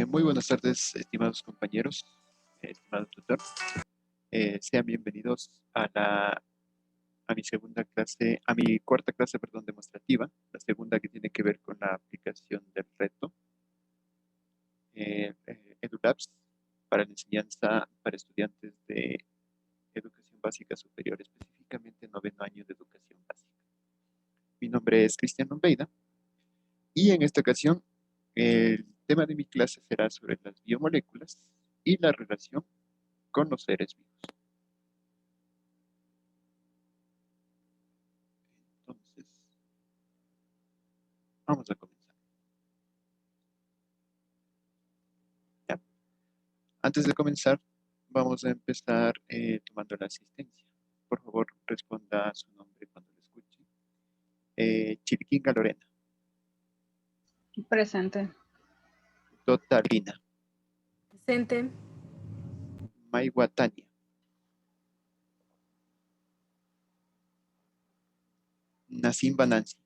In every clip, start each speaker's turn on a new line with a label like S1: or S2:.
S1: Muy buenas tardes, estimados compañeros, estimado tutor. Sean bienvenidos a mi segunda clase, a mi cuarta clase, perdón, demostrativa, la segunda que tiene que ver con la aplicación del reto EduLabs para la enseñanza para estudiantes de educación básica superior, específicamente noveno año de educación básica. Mi nombre es Cristian Lombeida y en esta ocasión el tema de mi clase será sobre las biomoléculas y la relación con los seres vivos. Entonces, vamos a comenzar. ¿Ya? Antes de comenzar, vamos a empezar tomando la asistencia. Por favor, responda su nombre cuando lo escuche. Chiriquinga Lorena.
S2: Presente.
S1: Totalina.
S3: Presente.
S1: Maigua Tania. Nasimba Nancy.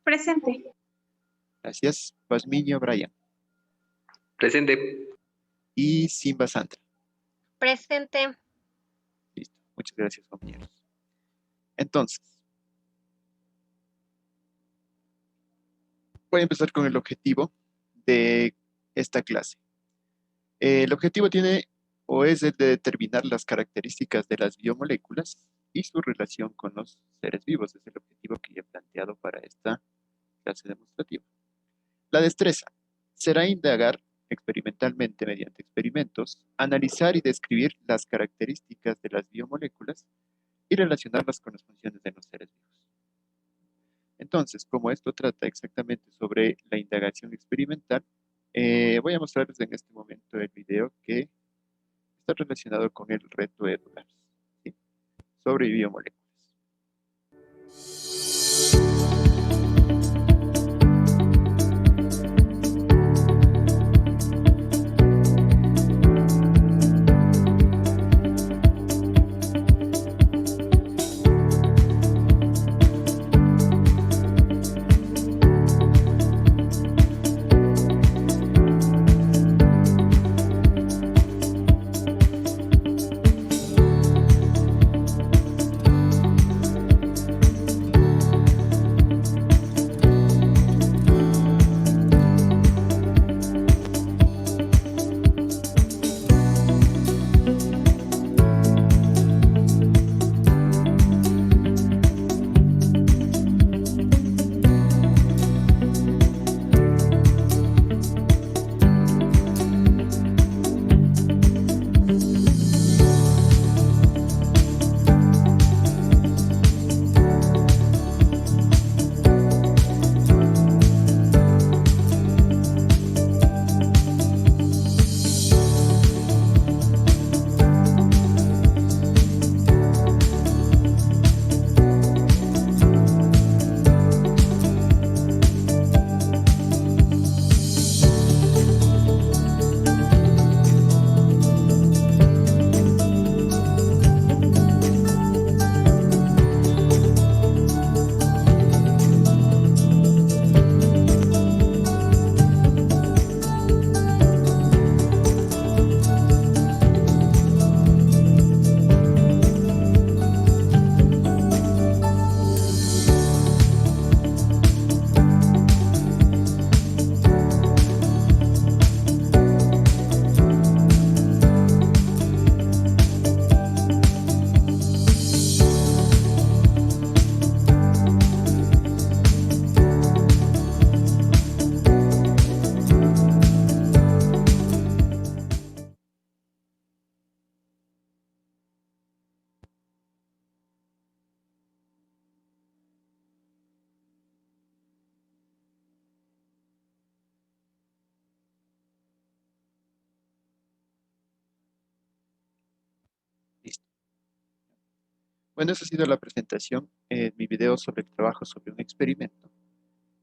S4: Presente.
S1: Gracias. Pasmiño Brian.
S5: Presente.
S1: Y Simba Sandra.
S4: Presente.
S1: Listo. Muchas gracias, compañeros. Entonces, voy a empezar con el objetivo de esta clase. El objetivo tiene o es el de determinar las características de las biomoléculas y su relación con los seres vivos. Es el objetivo que he planteado para esta clase demostrativa. La destreza será indagar experimentalmente mediante experimentos, analizar y describir las características de las biomoléculas y relacionarlas con las funciones de los seres vivos. Entonces, como esto trata exactamente sobre la indagación experimental, voy a mostrarles en este momento el video que está relacionado con el reto EduLabs, ¿sí? Sobre biomoléculas. Listo. Bueno, esa ha sido la presentación en mi video sobre el trabajo sobre un experimento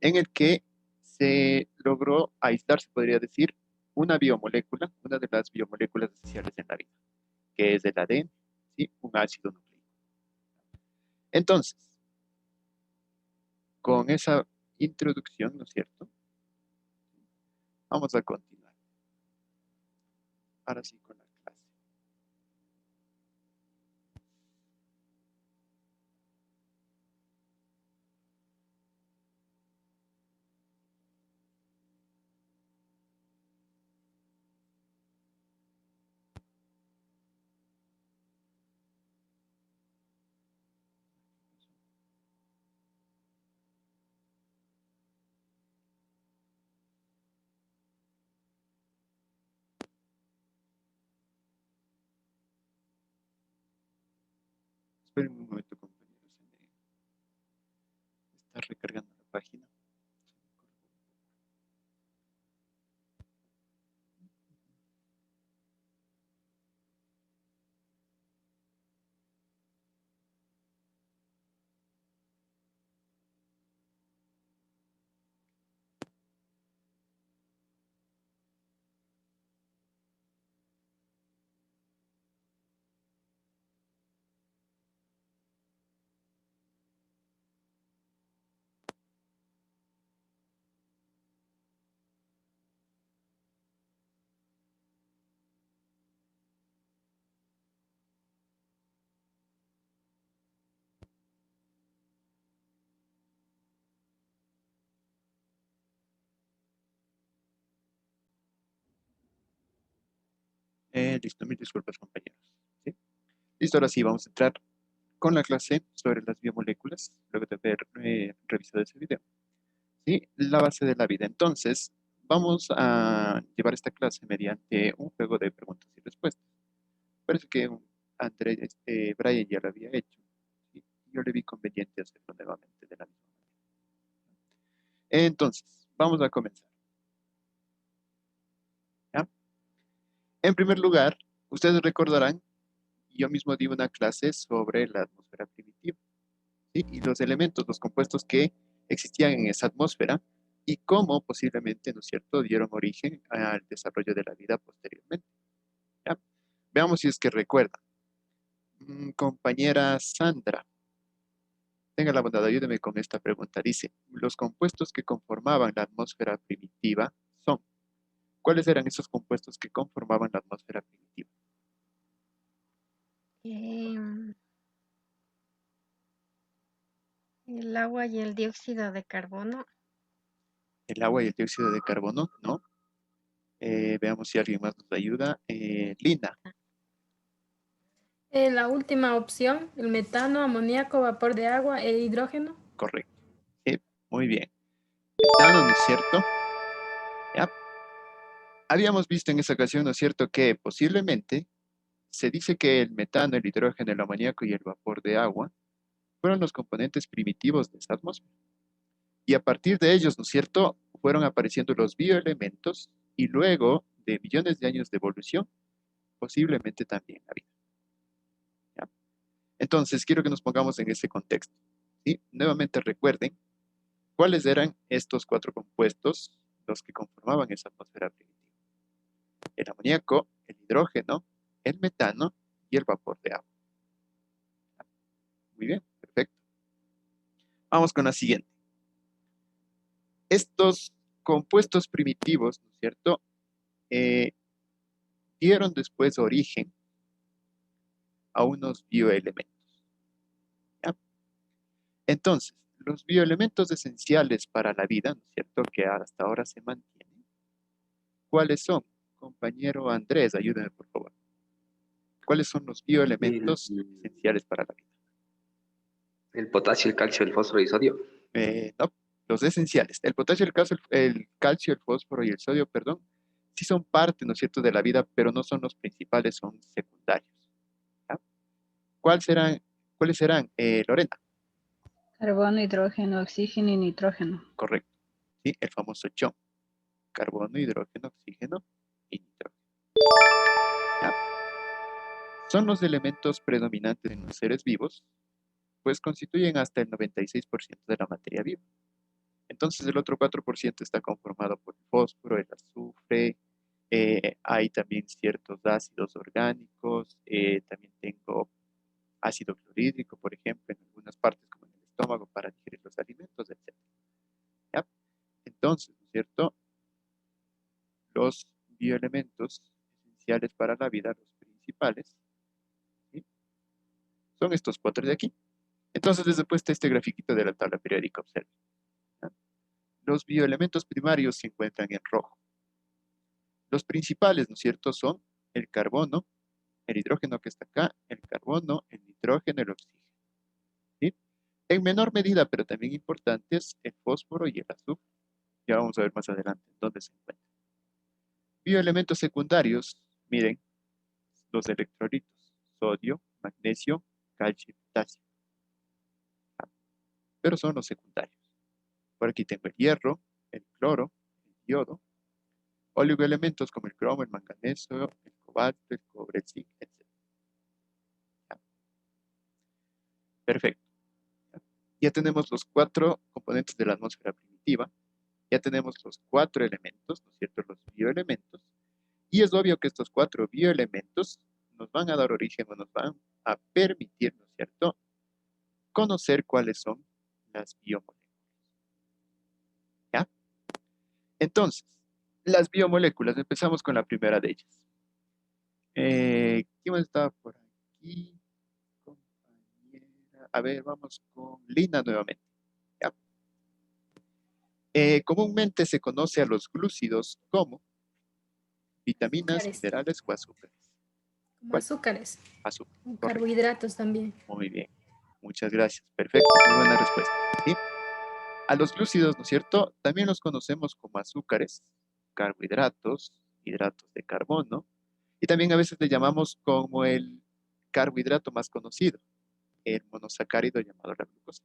S1: en el que se logró aislar, se podría decir, una biomolécula, una de las biomoléculas esenciales en la vida, que es el ADN, ¿sí? Un ácido nucleico. Entonces, con esa introducción, ¿no es cierto? Vamos a continuar. Ahora sí con la clase. Esperen un momento, compañeros. Está recargando la página. Listo, mil disculpas, compañeros. ¿Sí? Listo, ahora sí, vamos a entrar con la clase sobre las biomoléculas, luego de haber revisado ese video. ¿Sí? La base de la vida. Entonces, vamos a llevar esta clase mediante un juego de preguntas y respuestas. Parece que Brian ya lo había hecho. ¿Sí? Yo le vi conveniente hacerlo nuevamente de la misma manera. Entonces, vamos a comenzar. ¿Ya? En primer lugar, ustedes recordarán, yo mismo di una clase sobre la atmósfera primitiva. ¿Sí? Y los elementos, los compuestos que existían en esa atmósfera y cómo posiblemente, ¿no es cierto?, dieron origen al desarrollo de la vida posteriormente. ¿Ya? Veamos si es que recuerda. Compañera Sandra, tenga la bondad, ayúdeme con esta pregunta. Dice, los compuestos que conformaban la atmósfera primitiva son. ¿Cuáles eran esos compuestos que conformaban la atmósfera primitiva?
S4: El agua y el dióxido de carbono.
S1: El agua y el dióxido de carbono, ¿no? Veamos si alguien más nos ayuda. Lina,
S3: La última opción, el metano, amoníaco, vapor de agua e hidrógeno.
S1: correcto. Muy bien. Metano, ¿no es cierto? ¿Ya? Habíamos visto en esa ocasión, ¿no es cierto?, que posiblemente se dice que el metano, el hidrógeno, el amoníaco y el vapor de agua fueron los componentes primitivos de esa atmósfera. Y a partir de ellos, ¿no es cierto?, fueron apareciendo los bioelementos y luego de millones de años de evolución, posiblemente también la vida. ¿Ya? Entonces, quiero que nos pongamos en ese contexto. ¿Sí? Nuevamente recuerden cuáles eran estos cuatro compuestos, los que conformaban esa atmósfera primitiva. El amoníaco, el hidrógeno, el metano y el vapor de agua. Muy bien, perfecto. Vamos con la siguiente. Estos compuestos primitivos, ¿no es cierto?, dieron después origen a unos bioelementos. ¿Ya? Entonces, los bioelementos esenciales para la vida, ¿no es cierto?, que hasta ahora se mantienen, ¿cuáles son? Compañero Andrés, ayúdeme por favor. ¿Cuáles son los bioelementos esenciales para la vida?
S5: El potasio, el calcio, el fósforo y el sodio.
S1: No, los esenciales. El potasio, el calcio, el fósforo y el sodio, perdón, sí son parte, ¿no es cierto?, de la vida, pero no son los principales, son secundarios. ¿Ya? ¿Cuáles serán, Lorena?
S2: Carbono, hidrógeno, oxígeno y nitrógeno.
S1: Correcto. ¿Sí? El famoso CHO. Carbono, hidrógeno, oxígeno y nitrógeno. ¿Ya? Son los elementos predominantes en los seres vivos, pues constituyen hasta el 96% de la materia viva. Entonces el otro 4% está conformado por el fósforo, el azufre, hay también ciertos ácidos orgánicos, también tengo ácido clorhídrico, por ejemplo, en algunas partes como en el estómago para digerir los alimentos, etc. la vida, los principales, ¿sí? Son estos 4 de aquí. Entonces les he puesto este grafiquito de la tabla periódica, observen. ¿Ya? Los bioelementos primarios se encuentran en rojo. Los principales, ¿no es cierto?, son el carbono, el hidrógeno que está acá, el carbono, el nitrógeno, el oxígeno. ¿Sí? En menor medida, pero también importantes, el fósforo y el azufre. Ya vamos a ver más adelante dónde se encuentran. Bioelementos secundarios, miren, los electrolitos, sodio, magnesio, calcio y potasio. Pero son los secundarios. Por aquí tengo el hierro, el cloro, el yodo, oligoelementos como el cromo, el manganeso, el cobalto, el cobre, el zinc, etc. Perfecto. Ya tenemos los 4 componentes de la atmósfera primitiva. Ya tenemos los 4 elementos, ¿no es cierto? Los bioelementos. Y es obvio que estos 4 bioelementos nos van a dar origen o nos van a permitir, ¿no es cierto?, conocer cuáles son las biomoléculas. ¿Ya? Entonces, las biomoléculas, empezamos con la primera de ellas. ¿Quién está por aquí? Compañera. A ver, vamos con Lina nuevamente. ¿Ya? Comúnmente se conoce a los glúcidos como vitaminas,
S3: Azúcares.
S1: minerales o azúcares.
S3: Como
S1: ¿Cuál?
S3: azúcares.
S1: Azúcar.
S3: O
S1: Correcto.
S3: carbohidratos también.
S1: Muy bien. Muchas gracias. Perfecto. Muy buena respuesta. ¿Sí? A los glúcidos, ¿no es cierto?, también los conocemos como azúcares, carbohidratos, hidratos de carbono, y también a veces le llamamos como el carbohidrato más conocido, el monosacárido llamado la glucosa.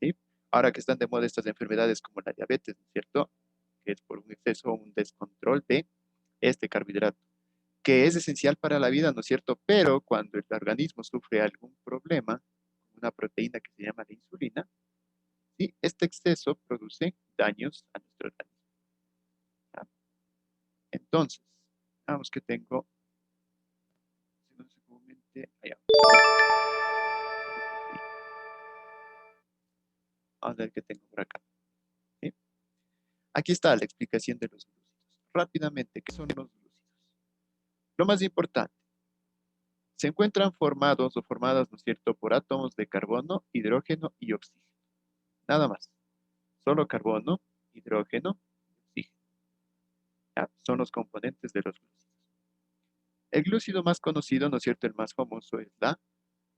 S1: ¿Sí? Ahora que están de moda estas enfermedades como la diabetes, ¿no es cierto?, que es por un exceso o un descontrol de este carbohidrato, que es esencial para la vida, ¿no es cierto?, pero cuando el organismo sufre algún problema, una proteína que se llama la insulina, ¿sí?, este exceso produce daños a nuestro organismo. ¿Ya? Entonces, vamos que tengo, si no sé comúnmente, allá. Vamos a ver qué tengo por acá. ¿Sí? Aquí está la explicación de los glúcidos. Rápidamente, ¿qué son los glúcidos? Lo más importante, se encuentran formados o formadas, ¿no es cierto?, por átomos de carbono, hidrógeno y oxígeno. Nada más. Solo carbono, hidrógeno y oxígeno. ¿Ya? Son los componentes de los glúcidos. El glúcido más conocido, ¿no es cierto?, el más famoso es la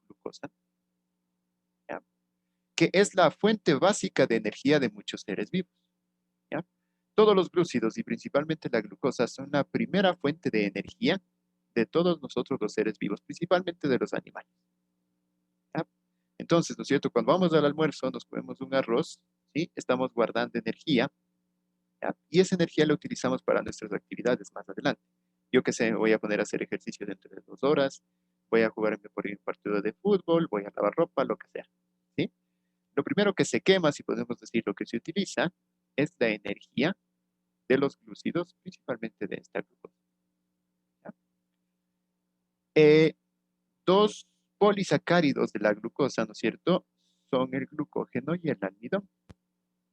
S1: glucosa, ¿ya?, que es la fuente básica de energía de muchos seres vivos. ¿Ya? Todos los glúcidos y principalmente la glucosa son la primera fuente de energía de todos nosotros los seres vivos, principalmente de los animales. ¿Ya? Entonces, ¿no es cierto?, cuando vamos al almuerzo, nos comemos un arroz, ¿sí?, estamos guardando energía, ¿ya?, y esa energía la utilizamos para nuestras actividades más adelante. Yo qué sé, me voy a poner a hacer ejercicio dentro de 2 horas, voy a jugarme por un partido de fútbol, voy a lavar ropa, lo que sea. ¿Sí? Lo primero que se quema, si podemos decir lo que se utiliza, es la energía de los glúcidos, principalmente de esta glucosa. ¿Ya? 2 polisacáridos de la glucosa, ¿no es cierto?, son el glucógeno y el almidón.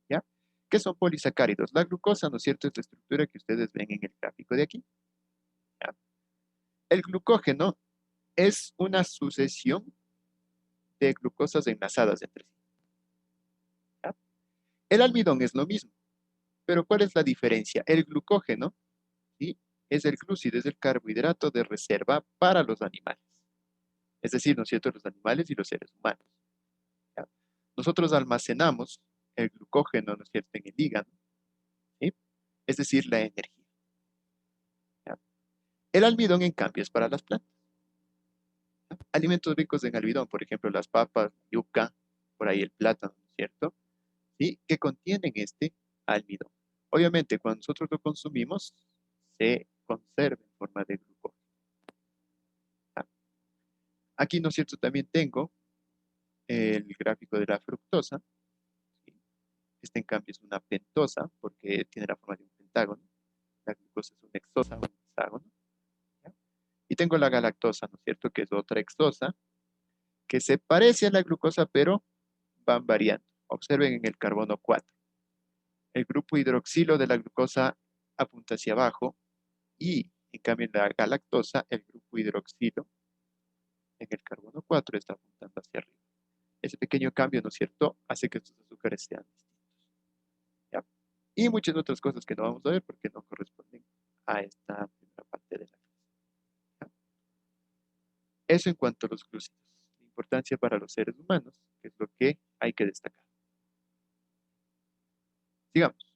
S1: ¿Ya? ¿Qué son polisacáridos? La glucosa, ¿no es cierto?, es la estructura que ustedes ven en el gráfico de aquí. ¿Ya? El glucógeno es una sucesión de glucosas enlazadas entre sí. ¿Ya? El almidón es lo mismo, pero ¿cuál es la diferencia? El glucógeno, ¿sí?, es el glúcido, es el carbohidrato de reserva para los animales. Es decir, ¿no es cierto?, los animales y los seres humanos. ¿Ya? Nosotros almacenamos el glucógeno, ¿no es cierto?, en el hígado, ¿sí?, es decir, la energía. ¿Ya? El almidón, en cambio, es para las plantas. ¿Ya? Alimentos ricos en almidón, por ejemplo, las papas, yuca, por ahí el plátano, ¿no es cierto?, ¿sí?, que contienen este almidón. Obviamente, cuando nosotros lo consumimos, se conserva en forma de glucógeno. ¿Ya? Aquí, ¿no es cierto?, también tengo el gráfico de la fructosa. ¿Sí? Este, en cambio, es una pentosa porque tiene la forma de un pentágono. La glucosa es una hexosa, un hexágono. ¿Ya? Y tengo la galactosa, ¿no es cierto?, que es otra hexosa, que se parece a la glucosa, pero van variando. Observen en el carbono 4. El grupo hidroxilo de la glucosa apunta hacia abajo y En cambio, en la galactosa, el grupo hidroxilo en el carbono 4 está apuntando hacia arriba. Ese pequeño cambio, ¿no es cierto?, hace que estos azúcares sean distintos. ¿Ya? Y muchas otras cosas que no vamos a ver porque no corresponden a esta primera parte de la clase. ¿Ya? Eso en cuanto a los glúcidos. La importancia para los seres humanos, que es lo que hay que destacar. Sigamos.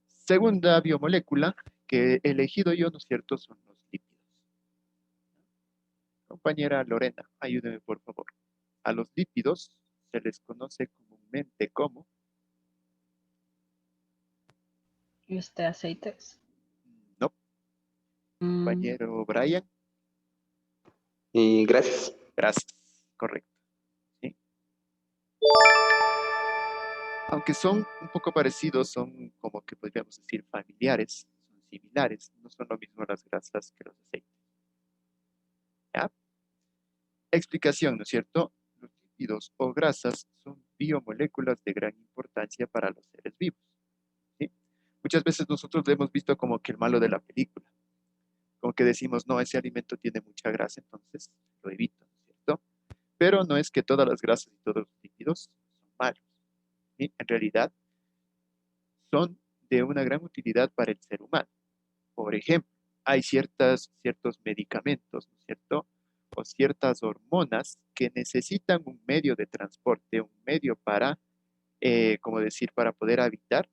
S1: Segunda biomolécula que he elegido yo, ¿no es cierto?, son los lípidos. Compañera Lorena, ayúdeme por favor. A los lípidos se les conoce comúnmente como
S2: Aceites.
S1: no,
S2: Mm,
S1: compañero Brian,
S5: Gracias.
S1: grasas, correcto. ¿Sí? Aunque son un poco parecidos, son como que podríamos decir familiares, son similares, no son lo mismo las grasas que los aceites. ¿Ya? Explicación, ¿no es cierto? Los lípidos o grasas son biomoléculas de gran importancia para los seres vivos. ¿Sí? Muchas veces nosotros lo hemos visto como que el malo de la película, como que decimos, no, ese alimento tiene mucha grasa, entonces lo evito, ¿no es cierto? Pero no es que todas las grasas y todos los lípidos son malos. ¿Sí? En realidad, son de una gran utilidad para el ser humano. Por ejemplo, hay ciertos medicamentos, ¿no es cierto?, o ciertas hormonas que necesitan un medio de transporte, un medio para, como decir, para poder habitar,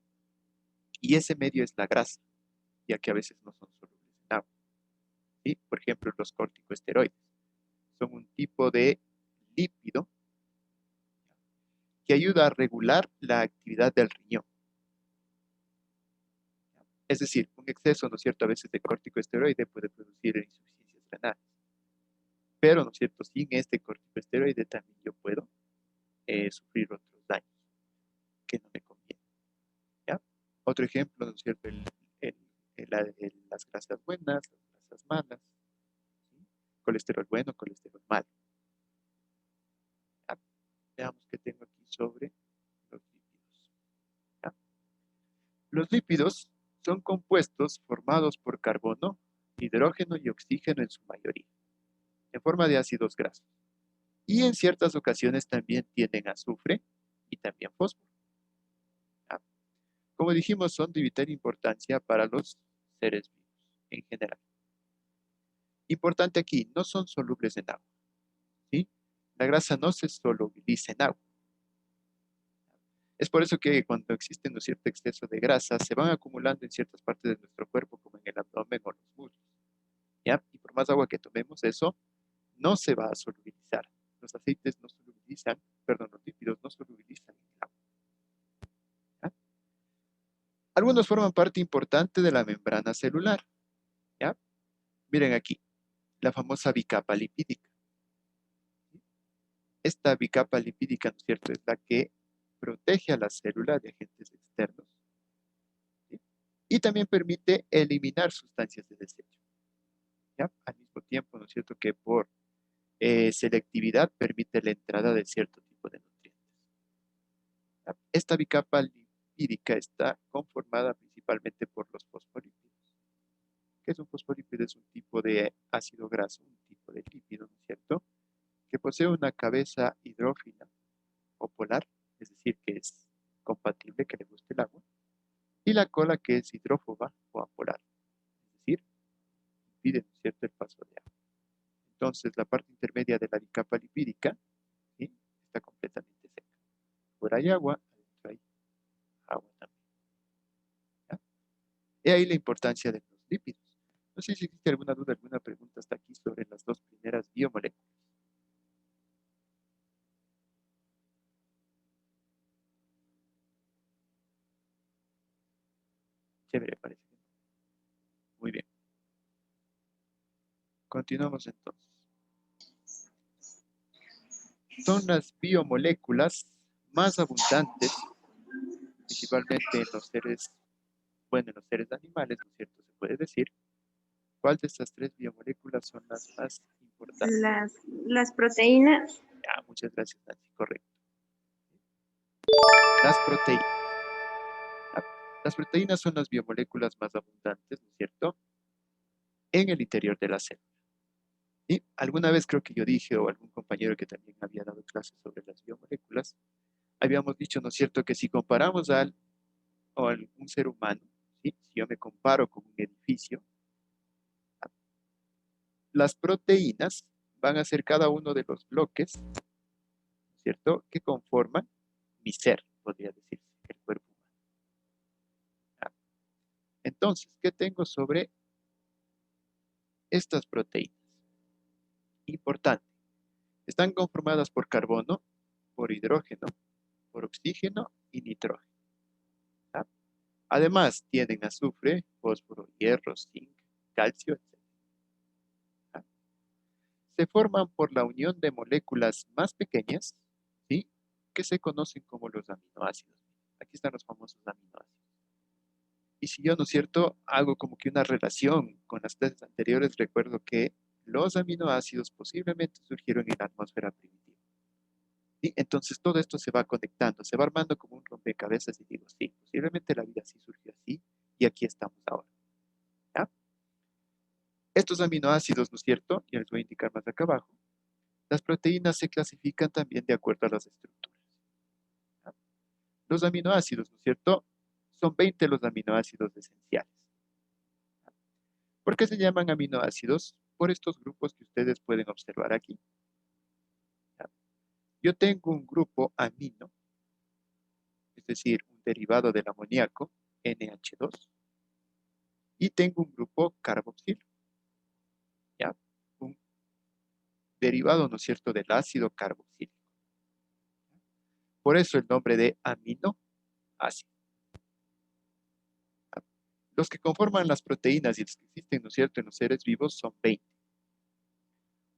S1: y ese medio es la grasa, ya que a veces no son solubles en agua. ¿Sí? Por ejemplo, los corticosteroides son un tipo de lípido que ayuda a regular la actividad del riñón. Es decir, un exceso, ¿no es cierto?, a veces de corticosteroide puede producir insuficiencias renales. Pero, ¿no es cierto?, sin este corticosteroide también yo puedo sufrir otros daños que no me convienen. ¿Ya? Otro ejemplo, ¿no es cierto?, las grasas buenas, las grasas malas, ¿sí? Colesterol bueno, colesterol malo. ¿Ya? Veamos qué tengo aquí sobre los lípidos. ¿Ya? Los lípidos son compuestos formados por carbono, hidrógeno y oxígeno en su mayoría, en forma de ácidos grasos. Y en ciertas ocasiones también tienen azufre y también fósforo. ¿Ya? Como dijimos, son de vital importancia para los seres vivos en general. Importante aquí, no son solubles en agua. ¿Sí? La grasa no se solubiliza en agua. Es por eso que cuando existe un cierto exceso de grasa, se van acumulando en ciertas partes de nuestro cuerpo, como en el abdomen o los muslos. ¿Ya? Y por más agua que tomemos, eso no se va a solubilizar. Los aceites no solubilizan, perdón, los lípidos no solubilizan en el agua. ¿Ya? Algunos forman parte importante de la membrana celular. ¿Ya? Miren aquí, la famosa bicapa lipídica. Esta bicapa lipídica, ¿no es cierto?, es la que protege a la célula de agentes externos, ¿sí? Y también permite eliminar sustancias de desecho. ¿Ya? Al mismo tiempo, ¿no es cierto?, que por selectividad permite la entrada de cierto tipo de nutrientes. ¿Ya? Esta bicapa lipídica está conformada principalmente por los fosfolípidos. ¿Qué es un fosfolípido? Es un tipo de ácido graso, un tipo de lípido, ¿no es cierto?, que posee una cabeza hidrófila o polar, es decir, que es compatible, que le guste el agua, y la cola que es hidrófoba o apolar, es decir, impide, ¿no es cierto?, el paso de agua. Entonces, la parte intermedia de la bicapa lipídica, ¿sí?, está completamente seca. Fuera hay agua, adentro hay agua también. ¿Ya? Y ahí la importancia de los lípidos. No sé si existe alguna duda, alguna pregunta hasta aquí sobre las dos primeras biomoléculas. Chévere, parece. Muy bien. Continuamos entonces. Son las biomoléculas más abundantes, principalmente en los seres, bueno, en los seres animales, ¿no es cierto? Se puede decir. ¿Cuál de estas tres biomoléculas son las más importantes?
S6: Las proteínas.
S1: Ya, muchas gracias, Nancy. Correcto. Las proteínas. Las proteínas son las biomoléculas más abundantes, ¿no es cierto?, en el interior de la célula. ¿Sí? Alguna vez creo que yo dije, o algún compañero que también había dado clases sobre las biomoléculas, habíamos dicho, ¿no es cierto?, que si comparamos a algún ser humano, ¿sí? Si yo me comparo con un edificio, las proteínas van a ser cada uno de los bloques, ¿no es cierto?, que conforman mi ser, podría decirse, el cuerpo humano. Entonces, ¿qué tengo sobre estas proteínas? Importante. Están conformadas por carbono, por hidrógeno, por oxígeno y nitrógeno. ¿Ah? Además, tienen azufre, fósforo, hierro, zinc, calcio, etc. ¿Ah? Se forman por la unión de moléculas más pequeñas, ¿sí?, que se conocen como los aminoácidos. Aquí están los famosos aminoácidos. Y si yo, ¿no es cierto?, hago como que una relación con las clases anteriores, recuerdo que los aminoácidos posiblemente surgieron en la atmósfera primitiva. ¿Sí? Entonces todo esto se va conectando, se va armando como un rompecabezas y digo, sí, posiblemente la vida sí surgió así y aquí estamos ahora. ¿Ya? Estos aminoácidos, ¿no es cierto?, y les voy a indicar más acá abajo, las proteínas se clasifican también de acuerdo a las estructuras. ¿Ya? Los aminoácidos, ¿no es cierto?, son 20 los aminoácidos esenciales. ¿Ya? ¿Por qué se llaman aminoácidos? Por estos grupos que ustedes pueden observar aquí. ¿Ya? Yo tengo un grupo amino, es decir, un derivado del amoníaco, NH2, y tengo un grupo carboxilo, ¿ya? Un derivado, ¿no es cierto?, del ácido carboxílico. Por eso el nombre de aminoácido. Los que conforman las proteínas y los que existen, ¿no es cierto?, en los seres vivos son 20.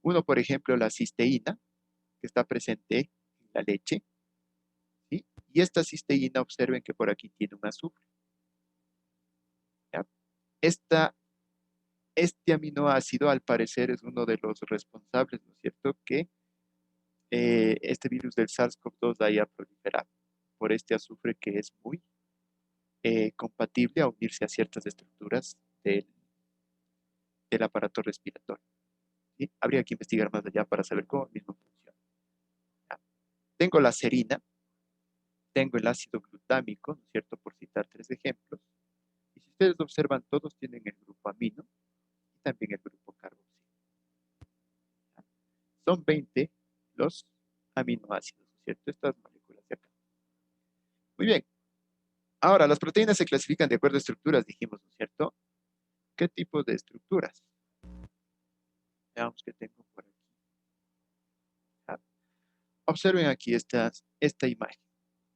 S1: Uno, por ejemplo, la cisteína, que está presente en la leche, ¿sí? Y esta cisteína, observen que por aquí tiene un azufre. ¿Ya? Este aminoácido, al parecer, es uno de los responsables, ¿no es cierto?, que este virus del SARS-CoV-2 haya proliferado por este azufre que es muy compatible a unirse a ciertas estructuras del aparato respiratorio. ¿Sí? Habría que investigar más allá para saber cómo mismo funciona. ¿Ya? Tengo la serina, tengo el ácido glutámico, ¿no es cierto?, por citar 3 ejemplos. Y si ustedes observan, todos tienen el grupo amino y también el grupo carboxilo. ¿Ya? Son 20 los aminoácidos, ¿no es cierto?, estas moléculas de acá. Muy bien. Ahora, las proteínas se clasifican de acuerdo a estructuras, dijimos, ¿no es cierto? ¿Qué tipo de estructuras? Veamos qué tengo por aquí. ¿Ya? Observen aquí esta imagen.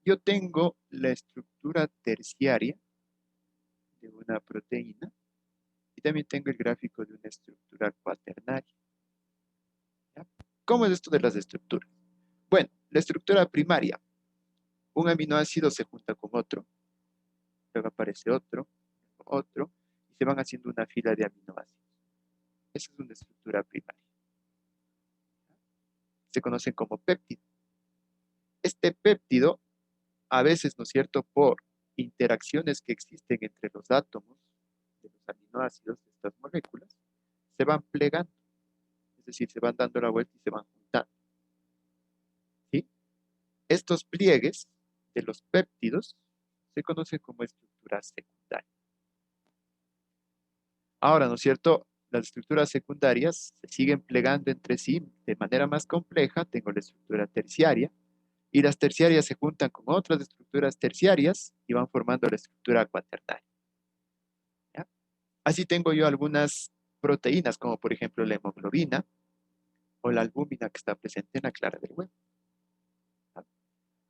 S1: Yo tengo la estructura terciaria de una proteína y también tengo el gráfico de una estructura cuaternaria. ¿Ya? ¿Cómo es esto de las estructuras? Bueno, la estructura primaria, un aminoácido se junta con otro, luego aparece otro, y se van haciendo una fila de aminoácidos. Esa es una estructura primaria. Se conocen como péptidos. Este péptido, a veces, ¿no es cierto?, por interacciones que existen entre los átomos de los aminoácidos de estas moléculas, se van plegando, es decir, se van dando la vuelta y se van juntando. ¿Sí? Estos pliegues de los péptidos se conocen como estructuras secundarias. Ahora, ¿no es cierto?, las estructuras secundarias se siguen plegando entre sí de manera más compleja. Tengo la estructura terciaria, y las terciarias se juntan con otras estructuras terciarias y van formando la estructura cuaternaria. ¿Ya? Así tengo yo algunas proteínas, como por ejemplo la hemoglobina o la albúmina que está presente en la clara del huevo. ¿Ya?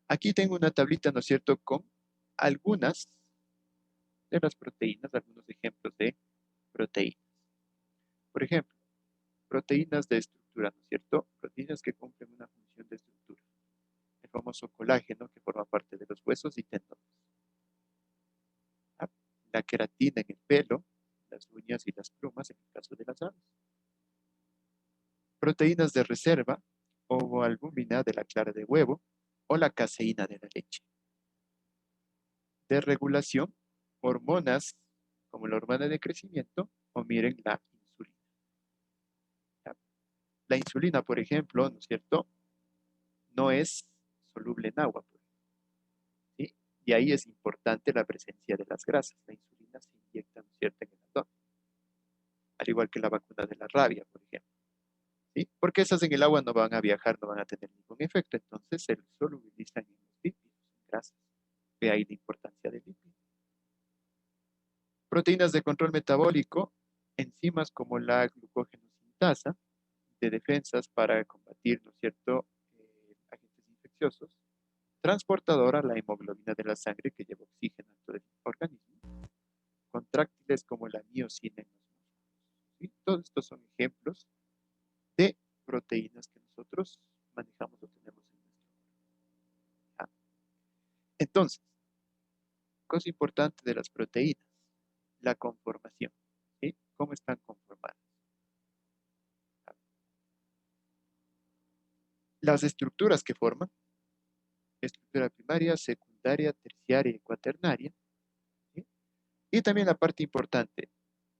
S1: Aquí tengo una tablita, ¿no es cierto?, con algunas de las proteínas, algunos ejemplos de proteínas. Por ejemplo, proteínas de estructura, ¿no es cierto? Proteínas que cumplen una función de estructura. El famoso colágeno que forma parte de los huesos y tendones. La queratina en el pelo, las uñas y las plumas en el caso de las aves. Proteínas de reserva, ovoalbúmina de la clara de huevo o la caseína de la leche. De regulación, hormonas como la hormona de crecimiento o miren la insulina. La insulina, por ejemplo, ¿no es cierto?, no es soluble en agua, por ejemplo, ¿sí? Y ahí es importante la presencia de las grasas. La insulina se inyecta, ¿no es cierto?, en el abdomen, al igual que la vacuna de la rabia, por ejemplo, ¿sí? Porque esas en el agua no van a viajar, no van a tener ningún efecto, entonces se solubilizan en los lípidos, en grasas. Ve ahí la importancia del lípido. Proteínas de control metabólico, enzimas como la glucógeno-sintasa, de defensas para combatir, ¿no es cierto?, agentes infecciosos, transportadora, la hemoglobina de la sangre que lleva oxígeno a todo el organismo, contráctiles como la miocina en los músculos, ¿sí? Todos estos son ejemplos de proteínas que nosotros manejamos o tenemos en nuestro cuerpo. ¿Ya? Entonces, cosa importante de las proteínas, la conformación, ¿sí? ¿Cómo están conformadas? Las estructuras que forman, estructura primaria, secundaria, terciaria y cuaternaria, ¿sí? Y también la parte importante,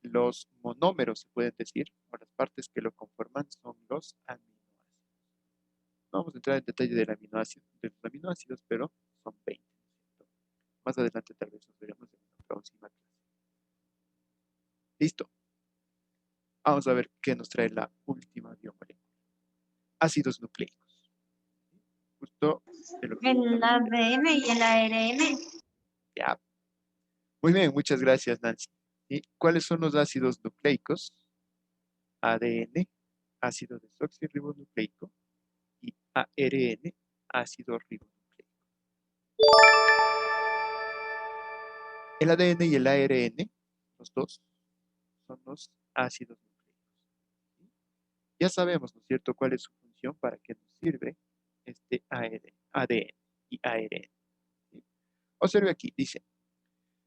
S1: los monómeros, se pueden decir, o las partes que lo conforman son los aminoácidos. No vamos a entrar en detalle de los aminoácidos, pero son 20. ¿Cierto? Más adelante tal vez nos veremos en una próxima clase. Listo. Vamos a ver qué nos trae la última biomolécula. Ácidos nucleicos. Justo de lo que
S6: El ADN y el ARN.
S1: ya. Muy bien, muchas gracias, Nancy. ¿Y cuáles son los ácidos nucleicos? ADN, ácido desoxirribonucleico, y ARN, ácido ribonucleico. El ADN y el ARN, los dos, son los ácidos nucleicos. ¿Sí? Ya sabemos, ¿no es cierto?, cuál es su función, para qué nos sirve este ADN y ARN. ¿Sí? Observe aquí, dice,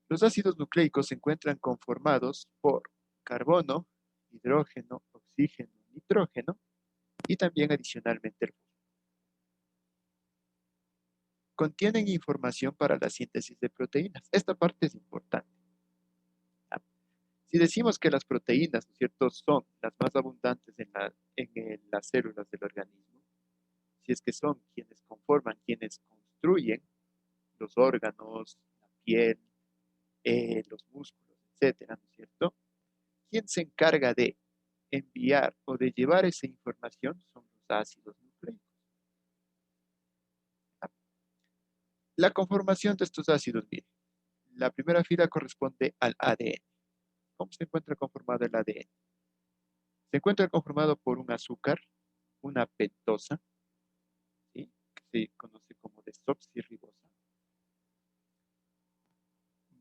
S1: los ácidos nucleicos se encuentran conformados por carbono, hidrógeno, oxígeno, nitrógeno y también adicionalmente el fósforo. Contienen información para la síntesis de proteínas. Esta parte es importante. Si decimos que las proteínas, ¿no es cierto?, son las más abundantes en las células del organismo, si es que son quienes conforman, quienes construyen los órganos, la piel, los músculos, etcétera, ¿no es cierto?, quien se encarga de enviar o de llevar esa información son los ácidos nucleicos. La conformación de estos ácidos, mire, la primera fila corresponde al ADN. ¿Cómo se encuentra conformado el ADN? Se encuentra conformado por un azúcar, una pentosa, ¿sí?, que se conoce como desoxirribosa,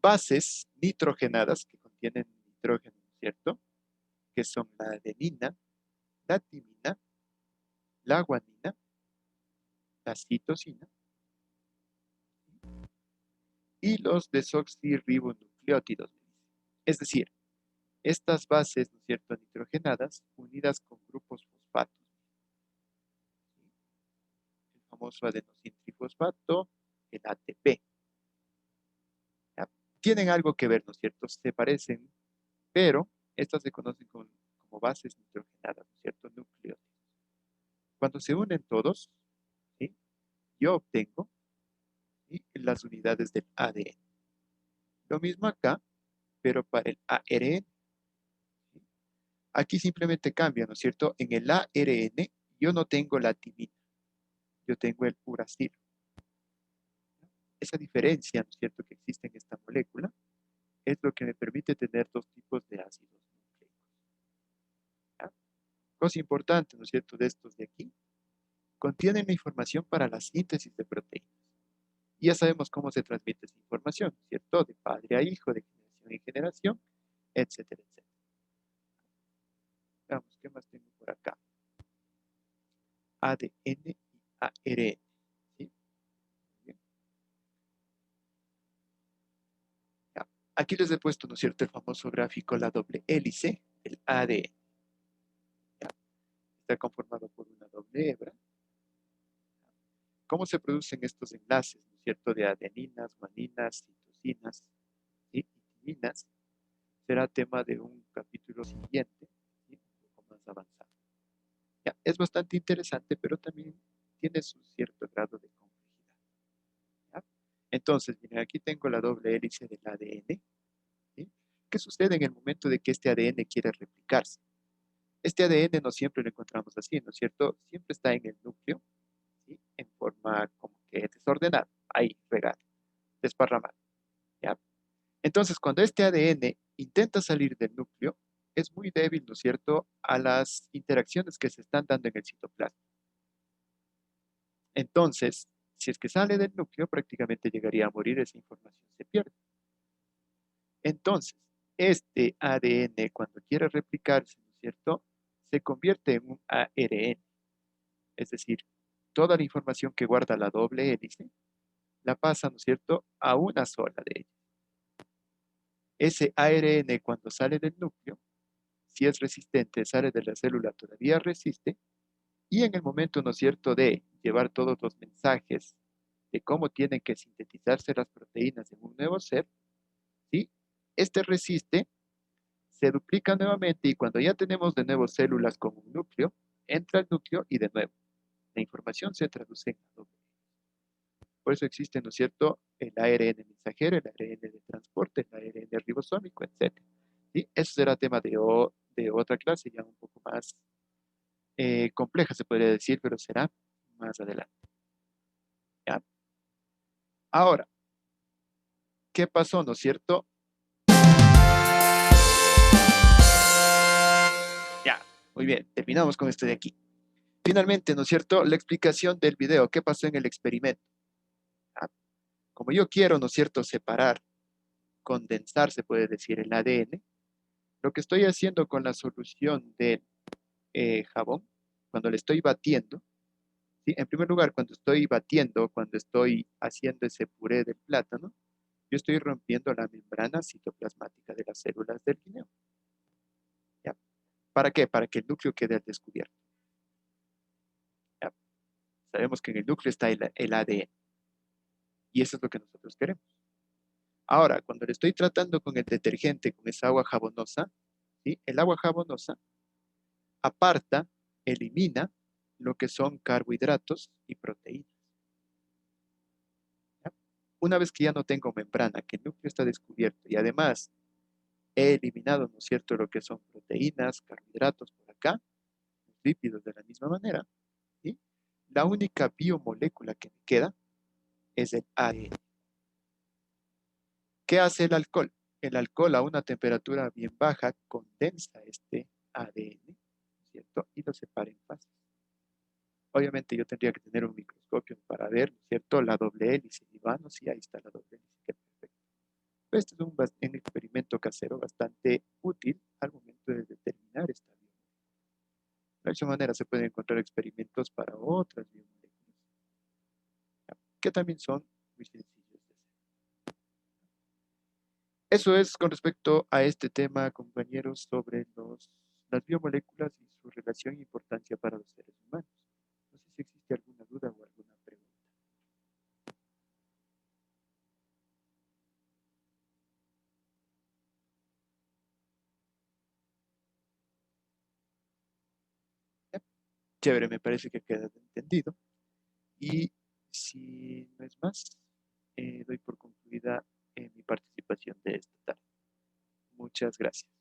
S1: bases nitrogenadas que contienen nitrógeno, ¿no es cierto?, que son la adenina, la timina, la guanina, la citosina y los desoxirribonucleótidos. Es decir, estas bases, ¿no es cierto?, nitrogenadas, unidas con grupos fosfatos. ¿Sí? El famoso adenosintrifosfato, el ATP. ¿Ya? Tienen algo que ver, ¿no es cierto? Se parecen, pero estas se conocen como bases nitrogenadas, ¿no es cierto?, nucleótidos. Cuando se unen todos, ¿sí?, yo obtengo, ¿sí?, las unidades del ADN. Lo mismo acá, pero para el ARN. ¿Sí? Aquí simplemente cambia, ¿no es cierto? En el ARN yo no tengo la timina, yo tengo el uracilo. Esa diferencia, ¿no es cierto?, que existe en esta molécula es lo que me permite tener dos tipos de ácidos nucleicos. ¿Ya? Cosa importante, ¿no es cierto?, de estos de aquí, contienen la información para la síntesis de proteínas. Y ya sabemos cómo se transmite esa información, ¿no es cierto?, de padre a hijo, de generación en generación, etcétera, etcétera. Veamos, ¿qué más tengo por acá? ADN y ARN. ¿Sí? Bien. Ya. Aquí les he puesto, ¿no es cierto?, el famoso gráfico, la doble hélice, el ADN. ¿Ya? Está conformado por una doble hebra. ¿Cómo se producen estos enlaces, ¿no es cierto?, de adeninas, guaninas, citosinas, ¿sí?, y timinas? Será tema de un capítulo siguiente, ¿sí?, un poco más avanzado. Ya, es bastante interesante, pero también tiene su cierto grado de complejidad. ¿Ya? Entonces, miren, aquí tengo la doble hélice del ADN. ¿Sí? ¿Qué sucede en el momento de que este ADN quiere replicarse? Este ADN no siempre lo encontramos así, ¿no es cierto? Siempre está en el núcleo, ¿sí? En forma como que desordenada, ahí, regado, desparramado. ¿Ya? Entonces, cuando este ADN intenta salir del núcleo, es muy débil, ¿no es cierto?, a las interacciones que se están dando en el citoplasma. Entonces, si es que sale del núcleo, prácticamente llegaría a morir, esa información se pierde. Entonces, este ADN, cuando quiere replicarse, ¿no es cierto?, se convierte en un ARN. Es decir, toda la información que guarda la doble hélice, la pasa, ¿no es cierto?, a una sola de ellas. Ese ARN, cuando sale del núcleo, si es resistente, sale de la célula, todavía resiste, y en el momento, ¿no es cierto?, de llevar todos los mensajes de cómo tienen que sintetizarse las proteínas en un nuevo ser, ¿sí? Este resiste, se duplica nuevamente y cuando ya tenemos de nuevo células con un núcleo, entra el núcleo y de nuevo la información se traduce en doble. Por eso existe, ¿no es cierto?, el ARN mensajero, el ARN de transporte, el ARN ribosómico, etc. ¿Sí? Eso será tema de otra clase, ya un poco más compleja, se podría decir, pero será más adelante. ¿Ya? Ahora, ¿qué pasó, no es cierto? Ya, muy bien, terminamos con esto de aquí. Finalmente, ¿no es cierto?, la explicación del video, ¿qué pasó en el experimento? ¿Ya? Como yo quiero, ¿no es cierto?, separar, condensar, se puede decir, el ADN, lo que estoy haciendo con la solución del jabón, cuando le estoy batiendo, ¿sí? En primer lugar, cuando estoy batiendo, cuando estoy haciendo ese puré del plátano, yo estoy rompiendo la membrana citoplasmática de las células del guineo. ¿Ya? ¿Para qué? Para que el núcleo quede al descubierto. ¿Ya? Sabemos que en el núcleo está el ADN. Y eso es lo que nosotros queremos. Ahora, cuando le estoy tratando con el detergente, con esa agua jabonosa, ¿sí? El agua jabonosa aparta, elimina lo que son carbohidratos y proteínas. ¿Ya? Una vez que ya no tengo membrana, que el núcleo está descubierto y además he eliminado, ¿no es cierto?, lo que son proteínas, carbohidratos por acá, los lípidos de la misma manera, ¿sí? La única biomolécula que me queda es el ADN. ¿Qué hace el alcohol? El alcohol a una temperatura bien baja condensa este ADN, ¿no es cierto?, y lo separa en fases. Obviamente yo tendría que tener un microscopio para ver, ¿no es cierto?, la doble hélice. Y bueno, sí, ahí está la doble hélice, qué perfecto. Este es un experimento casero bastante útil al momento de determinar esta biomolécula. De esa manera se pueden encontrar experimentos para otras biomoléculas, ¿ya?, que también son muy sencillos de hacer. Eso es con respecto a este tema, compañeros, sobre las biomoléculas y su relación e importancia para los seres humanos. No sé si existe alguna duda o alguna pregunta. ¿Ya? Chévere, me parece que queda entendido. Y si no es más, doy por concluida mi participación de esta tarde. Muchas gracias.